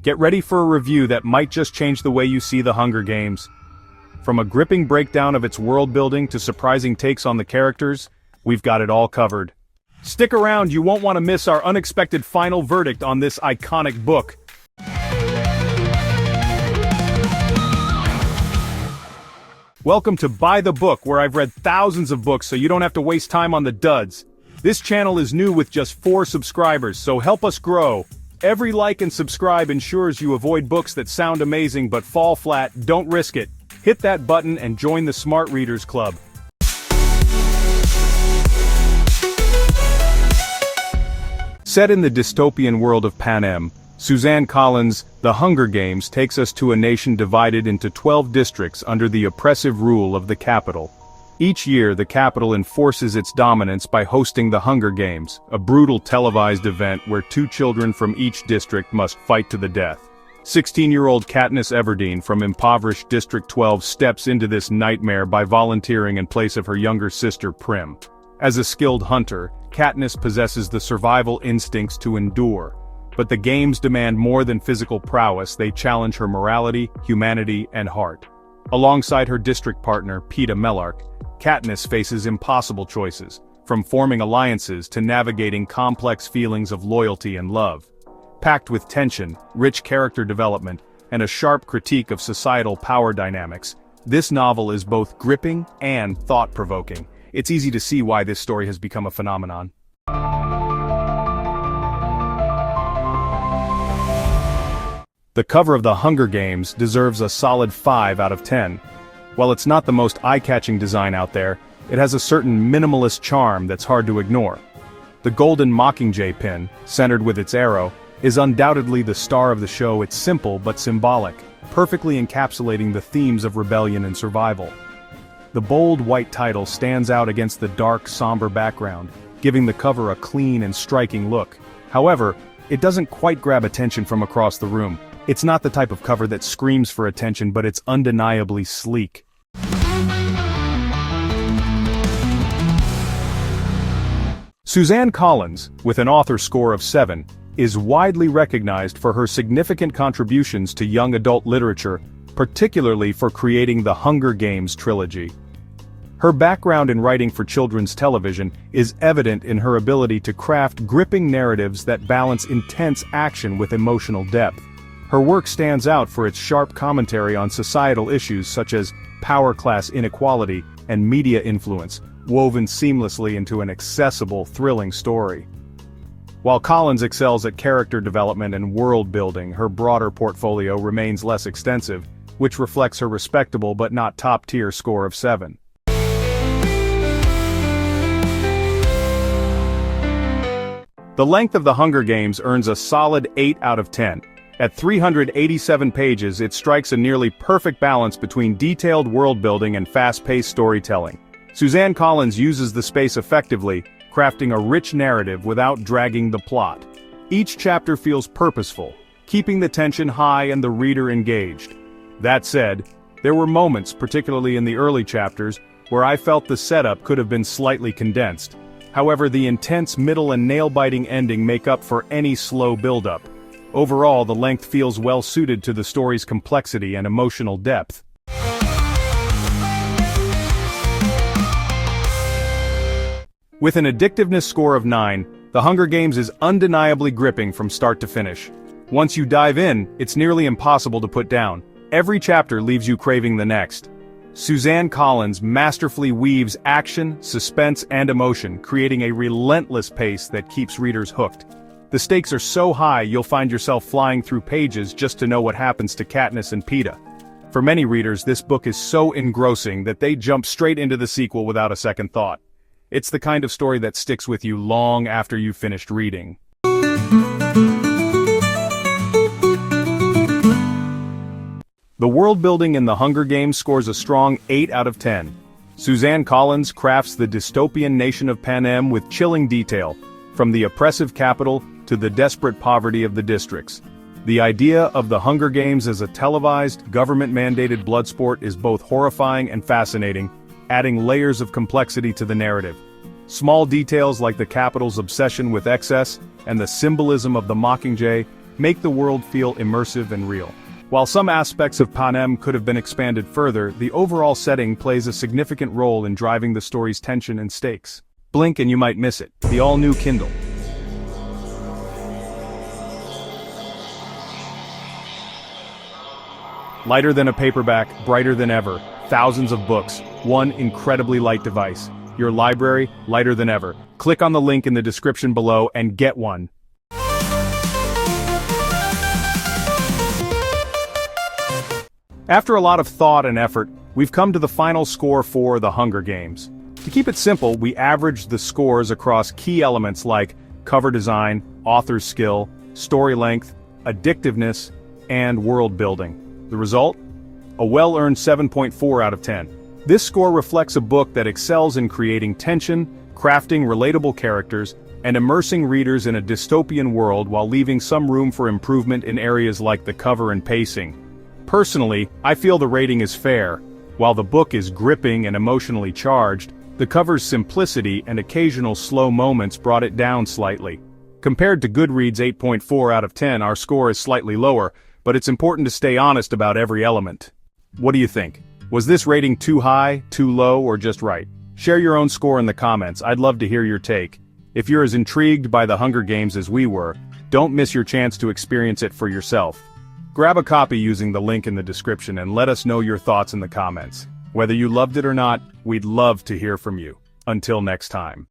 Get ready for a review that might just change the way you see the Hunger Games. From a gripping breakdown of its world building to surprising takes on the characters, we've got it all covered. Stick around, you won't want to miss our unexpected final verdict on this iconic book. Welcome to Buy the Book, where I've read thousands of books so you don't have to waste time on the duds. This channel is new with just 4 subscribers, so help us grow. Every like and subscribe ensures you avoid books that sound amazing but fall flat. Don't risk it. Hit that button and join the Smart Readers Club. Set in the dystopian world of Panem, Suzanne Collins' The Hunger Games takes us to a nation divided into 12 districts under the oppressive rule of the capital. Each year, the capital enforces its dominance by hosting the Hunger Games, a brutal televised event where 2 children from each district must fight to the death. 16-year-old Katniss Everdeen from impoverished District 12 steps into this nightmare by volunteering in place of her younger sister Prim. As a skilled hunter, Katniss possesses the survival instincts to endure. But the games demand more than physical prowess. They challenge her morality, humanity, and heart. Alongside her district partner, Peeta Mellark, Katniss faces impossible choices, from forming alliances to navigating complex feelings of loyalty and love. Packed with tension, rich character development, and a sharp critique of societal power dynamics, this novel is both gripping and thought-provoking. It's easy to see why this story has become a phenomenon. The cover of The Hunger Games deserves a solid 5 out of 10. While it's not the most eye-catching design out there, it has a certain minimalist charm that's hard to ignore. The golden Mockingjay pin, centered with its arrow, is undoubtedly the star of the show. It's simple but symbolic, perfectly encapsulating the themes of rebellion and survival. The bold white title stands out against the dark, somber background, giving the cover a clean and striking look. However, it doesn't quite grab attention from across the room. It's not the type of cover that screams for attention, but it's undeniably sleek. Suzanne Collins, with an author score of 7, is widely recognized for her significant contributions to young adult literature, particularly for creating the Hunger Games trilogy. Her background in writing for children's television is evident in her ability to craft gripping narratives that balance intense action with emotional depth. Her work stands out for its sharp commentary on societal issues such as power class inequality and media influence, woven seamlessly into an accessible, thrilling story. While Collins excels at character development and world building, her broader portfolio remains less extensive, which reflects her respectable but not top-tier score of 7. The length of The Hunger Games earns a solid 8 out of 10. At 387 pages, it strikes a nearly perfect balance between detailed world-building and fast-paced storytelling. Suzanne Collins uses the space effectively, crafting a rich narrative without dragging the plot. Each chapter feels purposeful, keeping the tension high and the reader engaged. That said, there were moments, particularly in the early chapters, where I felt the setup could have been slightly condensed. However, the intense middle and nail-biting ending make up for any slow build-up. Overall, the length feels well-suited to the story's complexity and emotional depth. With an addictiveness score of 9, The Hunger Games is undeniably gripping from start to finish. Once you dive in, it's nearly impossible to put down. Every chapter leaves you craving the next. Suzanne Collins masterfully weaves action, suspense, and emotion, creating a relentless pace that keeps readers hooked. The stakes are so high you'll find yourself flying through pages just to know what happens to Katniss and Peeta. For many readers, this book is so engrossing that they jump straight into the sequel without a second thought. It's the kind of story that sticks with you long after you've finished reading. The world-building in The Hunger Games scores a strong 8 out of 10. Suzanne Collins crafts the dystopian nation of Panem with chilling detail, from the oppressive capital to the desperate poverty of the districts. The idea of the Hunger Games as a televised, government-mandated blood sport is both horrifying and fascinating, adding layers of complexity to the narrative. Small details like the capital's obsession with excess and the symbolism of the Mockingjay make the world feel immersive and real. While some aspects of Panem could have been expanded further, the overall setting plays a significant role in driving the story's tension and stakes. Blink and you might miss it. The all-new Kindle. Lighter than a paperback, brighter than ever. Thousands of books, one incredibly light device. Your library, lighter than ever. Click on the link in the description below and get one. After a lot of thought and effort, we've come to the final score for The Hunger Games. To keep it simple, we averaged the scores across key elements like cover design, author's skill, story length, addictiveness, and world building. The result? A well-earned 7.4 out of 10. This score reflects a book that excels in creating tension, crafting relatable characters, and immersing readers in a dystopian world while leaving some room for improvement in areas like the cover and pacing. Personally, I feel the rating is fair. While the book is gripping and emotionally charged, the cover's simplicity and occasional slow moments brought it down slightly. Compared to Goodreads' 8.4 out of 10, our score is slightly lower, but it's important to stay honest about every element. What do you think? Was this rating too high, too low, or just right? Share your own score in the comments. I'd love to hear your take. If you're as intrigued by The Hunger Games as we were, don't miss your chance to experience it for yourself. Grab a copy using the link in the description and let us know your thoughts in the comments. Whether you loved it or not, we'd love to hear from you. Until next time.